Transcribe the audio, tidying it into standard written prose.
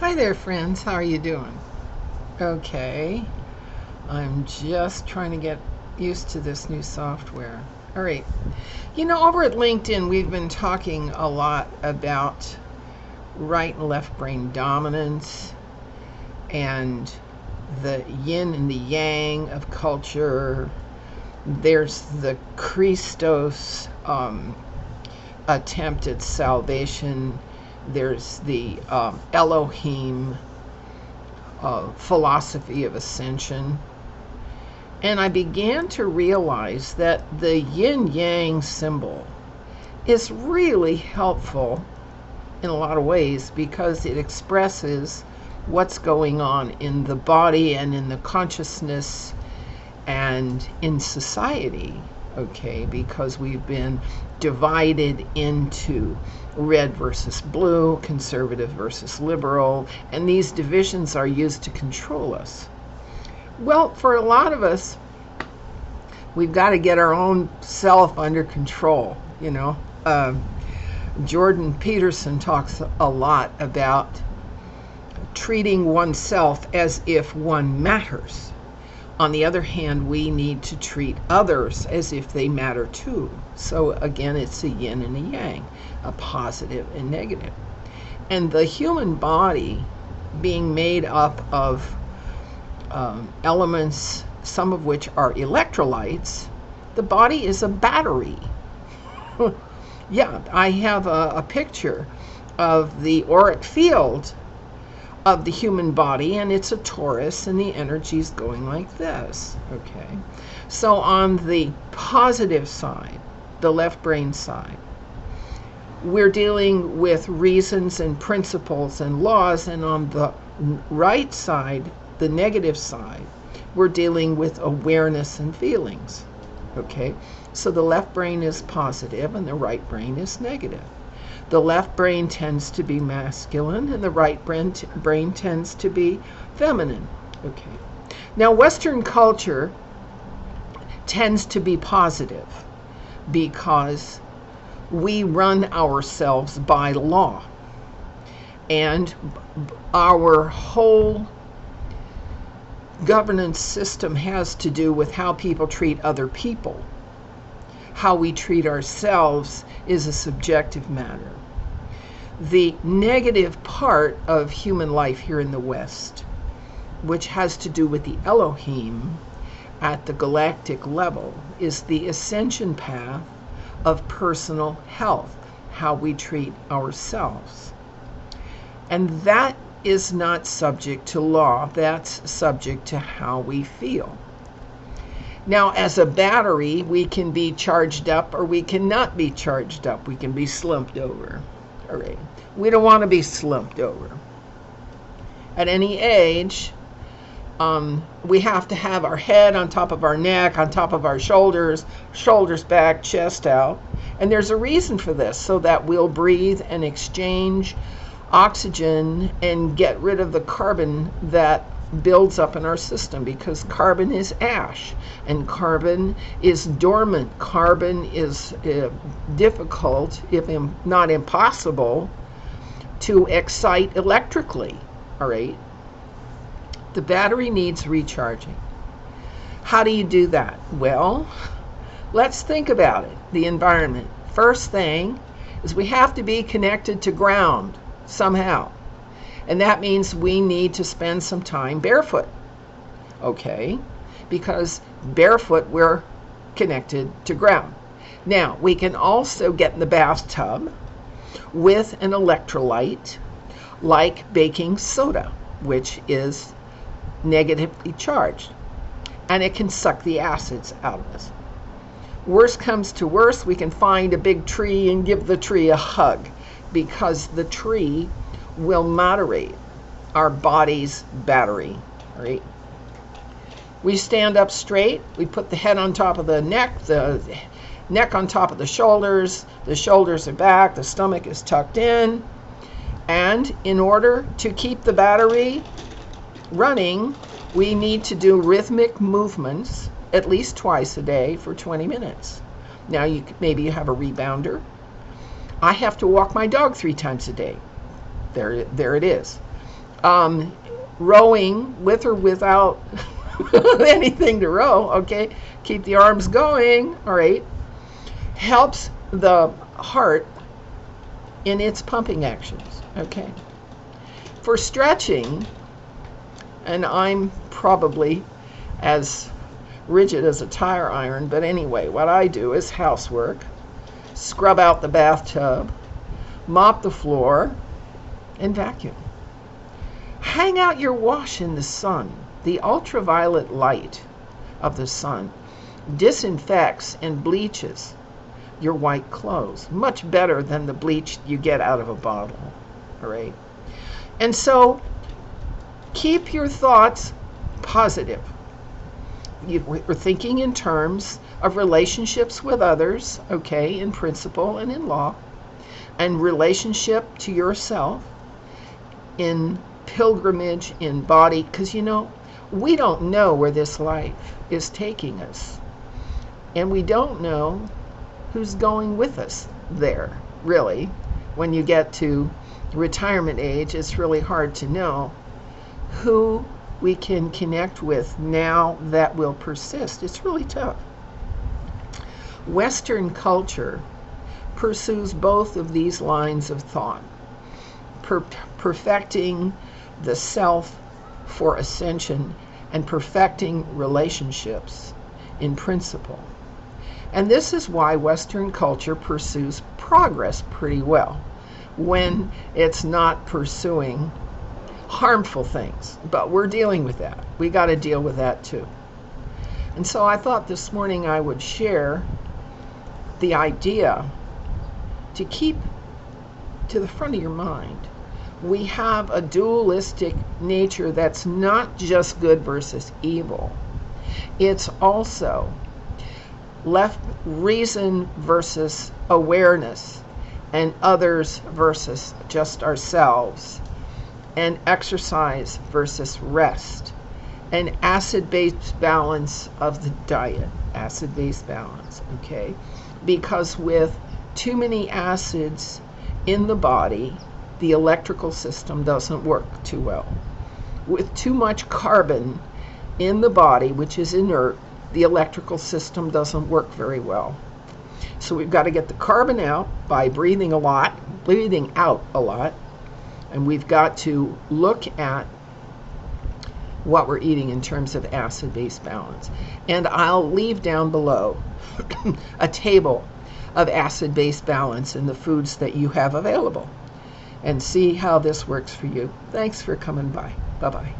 Hi there, friends. How are you doing? Okay. I'm just trying to get used to this new software. All right. Over at LinkedIn, we've been talking a lot about right and left brain dominance and the yin and the yang of culture. There's the Christos attempt at salvation. There's the Elohim philosophy of ascension. And I began to realize that the yin-yang symbol is really helpful in a lot of ways because it expresses what's going on in the body and in the consciousness and in society, okay? Because we've been divided into red versus blue, conservative versus liberal, and these divisions are used to control us. Well, for a lot of us, we've got to get our own self under control, Jordan Peterson talks a lot about treating oneself as if one matters. On the other hand, we need to treat others as if they matter too. So again, it's a yin and a yang, a positive and negative. And the human body being made up of elements, some of which are electrolytes, the body is a battery. Yeah, I have a picture of the auric field of the human body, and it's a torus, and the energy is going like this, okay? So on the positive side, the left brain side, we're dealing with reasons and principles and laws, and on the right side, the negative side, we're dealing with awareness and feelings, okay? So the left brain is positive and the right brain is negative. The left brain tends to be masculine and the right brain tends to be feminine. Okay. Now, Western culture tends to be positive because we run ourselves by law. And our whole governance system has to do with how people treat other people. How we treat ourselves is a subjective matter. The negative part of human life here in the West, which has to do with the Elohim at the galactic level, is the ascension path of personal health, how we treat ourselves. And that is not subject to law, that's subject to how we feel. Now, as a battery, we can be charged up or we cannot be charged up. We can be slumped over. All right. We don't want to be slumped over. At any age, we have to have our head on top of our neck, on top of our shoulders, shoulders back, chest out. And there's a reason for this, so that we'll breathe and exchange oxygen and get rid of the carbon that builds up in our system, because carbon is ash and carbon is dormant. Carbon is difficult, if not impossible, to excite electrically. All right. The battery needs recharging. How do you do that? Well, let's think about it. The environment. First thing is we have to be connected to ground somehow. And that means we need to spend some time barefoot, okay? Because barefoot, we're connected to ground. Now, we can also get in the bathtub with an electrolyte like baking soda, which is negatively charged, and it can suck the acids out of us. Worst comes to worst, we can find a big tree and give the tree a hug, because the tree will moderate our body's battery, right? We stand up straight, we put the head on top of the neck on top of the shoulders are back, the stomach is tucked in, and in order to keep the battery running, we need to do rhythmic movements at least twice a day for 20 minutes. Now, maybe you have a rebounder. I have to walk my dog 3 times a day. There it is. Rowing with or without anything to row, okay, keep the arms going, all right, helps the heart in its pumping actions, okay. For stretching, and I'm probably as rigid as a tire iron, but anyway, what I do is housework, scrub out the bathtub, mop the floor, and vacuum. Hang out your wash in the sun. The ultraviolet light of the sun disinfects and bleaches your white clothes much better than the bleach you get out of a bottle, all right? And so keep your thoughts positive. We're thinking in terms of relationships with others, okay, in principle and in law, and relationship to yourself, in pilgrimage, in body, because we don't know where this life is taking us, and we don't know who's going with us there, really. When you get to retirement age, it's really hard to know who we can connect with now that will persist. It's really tough. Western culture pursues both of these lines of thought, perfecting the self for ascension and perfecting relationships in principle. And this is why Western culture pursues progress pretty well when it's not pursuing harmful things. But we're dealing with that. We got to deal with that too. And so I thought this morning I would share the idea to keep to the front of your mind. We have a dualistic nature that's not just good versus evil. It's also left reason versus awareness, and others versus just ourselves, and exercise versus rest, and acid-base balance of the diet, acid-base balance, okay? Because with too many acids in the body, the electrical system doesn't work too well. With too much carbon in the body, which is inert, the electrical system doesn't work very well. So we've got to get the carbon out by breathing out a lot, and we've got to look at what we're eating in terms of acid-base balance. And I'll leave down below a table of acid-base balance in the foods that you have available, and see how this works for you. Thanks for coming by. Bye-bye.